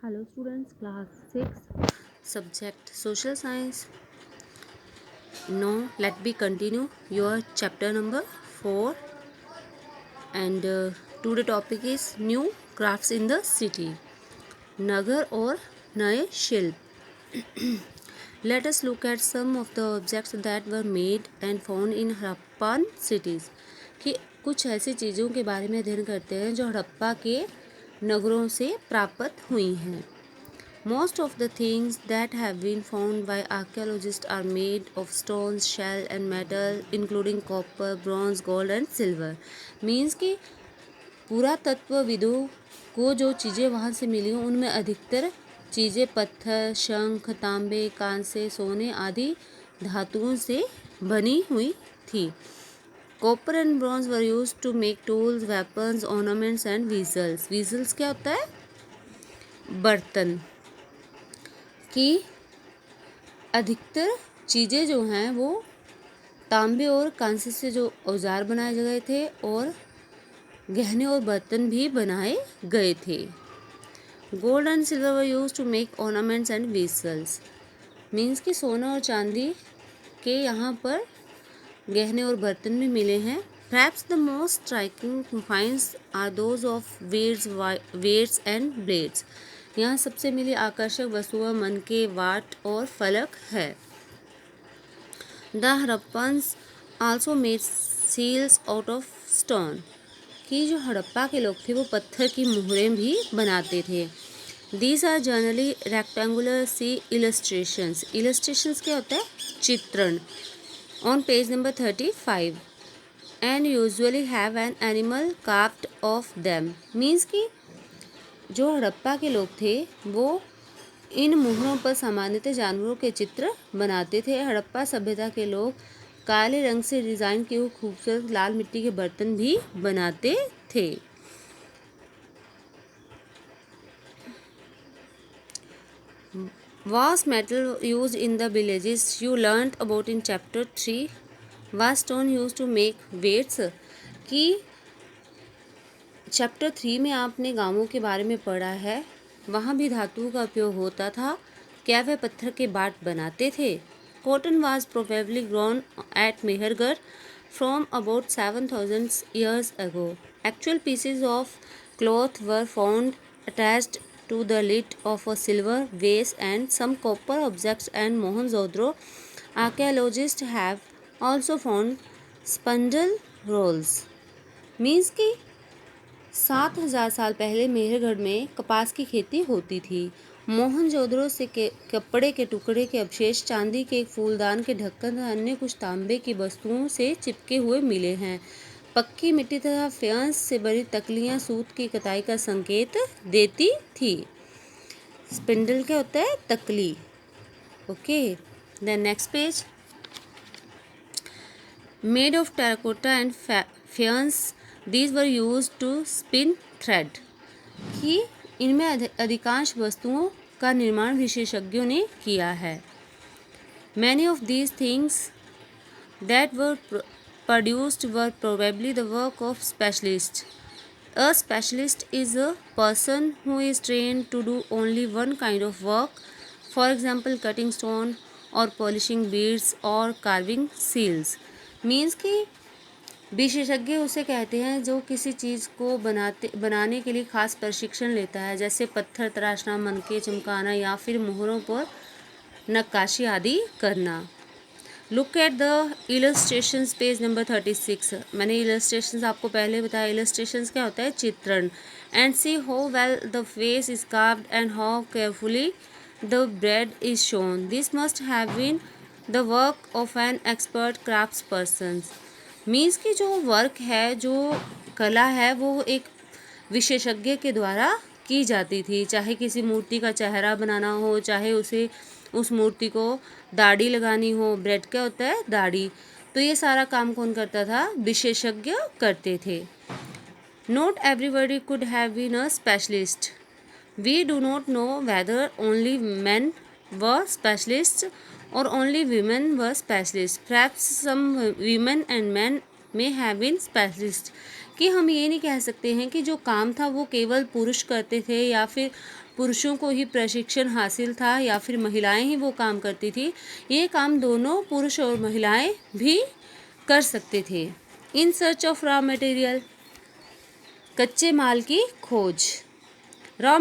Hello students, class 6, subject social science. Now let me continue your chapter number 4 and today topic is new crafts in the city. Nagar और नए शिल्प. Let us look at some of the objects that were made and found in Harappan cities. कि कुछ ऐसी चीज़ों के बारे में अध्ययन करते हैं जो हड़प्पा के नगरों से प्राप्त हुई हैं. Most of the things that have been found by archaeologists are made of stones, shell and metal including copper, bronze, gold and silver. Means कि पुरातत्वविदों को जो चीज़ें वहाँ से मिली उनमें अधिकतर चीज़ें पत्थर, शंख, तांबे, कांसे, सोने आदि धातुओं से बनी हुई थी. Copper and bronze were used to make tools, weapons, ornaments and vessels. Vessels क्या होता है? बर्तन. कि अधिकतर चीज़ें जो हैं वो तांबे और कांसे से जो औजार बनाए गए थे और गहने और बर्तन भी बनाए गए थे. Gold and silver were used to make ornaments and vessels. Means कि सोना और चांदी के यहाँ पर गहने और बर्तन भी मिले हैं. Perhaps the most striking finds are those of weights and blades. यहाँ सबसे मिली आकर्षक वस्तुएं मनके, वाट और फलक है. The Harappans also made seals out of stone. कि जो हड़प्पा के लोग थे वो पत्थर की मुहरें भी बनाते थे. These are generally rectangular sea illustrations. Illustrations क्या होता है? चित्रण. On page number 35. And usually have an animal carved of them. Means कि जो हड़प्पा के लोग थे वो इन मुहरों पर सामान्यतः जानवरों के चित्र बनाते थे. हड़प्पा सभ्यता के लोग काले रंग से डिज़ाइन किए हुए खूबसूरत लाल मिट्टी के बर्तन भी बनाते थे. Vast metal used in the villages you learnt about in chapter 3. Vast stone used to make weights. कि चैप्टर 3 में आपने गांवों के बारे में पढ़ा है. वहाँ भी धातुओं का उपयोग होता था. क्या वे पत्थर के बाट बनाते थे? Cotton was probably grown at Mehergarh from about 7,000 years ago. Actual pieces of cloth were found attached to the lid of a silver vase and some copper objects, and Mohenjo-daro archaeologists have also found spindle rolls. Means कि 7,000 साल पहले मेहरगढ़ में कपास की खेती होती थी. मोहनजोदड़ो से कपड़े के टुकड़े के अवशेष, चांदी के एक फूलदान के ढक्कन तथा अन्य कुछ तांबे की वस्तुओं से चिपके हुए मिले हैं. पक्की मिट्टी तथा फ्यांस से बनी तकलियां सूत की कताई का संकेत देती थी. स्पिंडल क्या होता है? तकली. Okay. Then next page. Made of terracotta and faience. These were used to spin thread. कि इनमें अधिकांश वस्तुओं का निर्माण विशेषज्ञों ने किया है. Many of these things that were produced were probably the work of specialists. A specialist is a person who is trained to do only one kind of work. For example, cutting stone or polishing beads or carving seals. Means कि विशेषज्ञ उसे कहते हैं जो किसी चीज़ को बनाने के लिए खास प्रशिक्षण लेता है, जैसे पत्थर तराशना, मनके चमकाना या फिर मुहरों पर नक्काशी आदि करना. Look at the illustrations, page number 36. मैंने इलस्ट्रेशंस आपको पहले बताया. इलस्ट्रेशंस क्या होता है? चित्रण. And see how well the face is carved and how carefully the braid is shown. This must have been the work of an expert crafts person. Means की जो वर्क है, जो कला है, वो एक विशेषज्ञ के द्वारा की जाती थी. चाहे किसी मूर्ति का चेहरा बनाना हो, चाहे उस मूर्ति को दाढ़ी लगानी हो. ब्रेड क्या होता है? दाढ़ी. तो ये सारा काम कौन करता था? विशेषज्ञ करते थे. Not everybody could have been a specialist. We do not know whether only men were specialist or only women were specialists. Perhaps some women and men may have been specialists. कि हम ये नहीं कह सकते हैं कि जो काम था वो केवल पुरुष करते थे या फिर पुरुषों को ही प्रशिक्षण हासिल था या फिर महिलाएं ही वो काम करती थी। ये काम दोनों पुरुष और महिलाएं भी कर सकते थे। In search of raw material, कच्चे माल की खोज।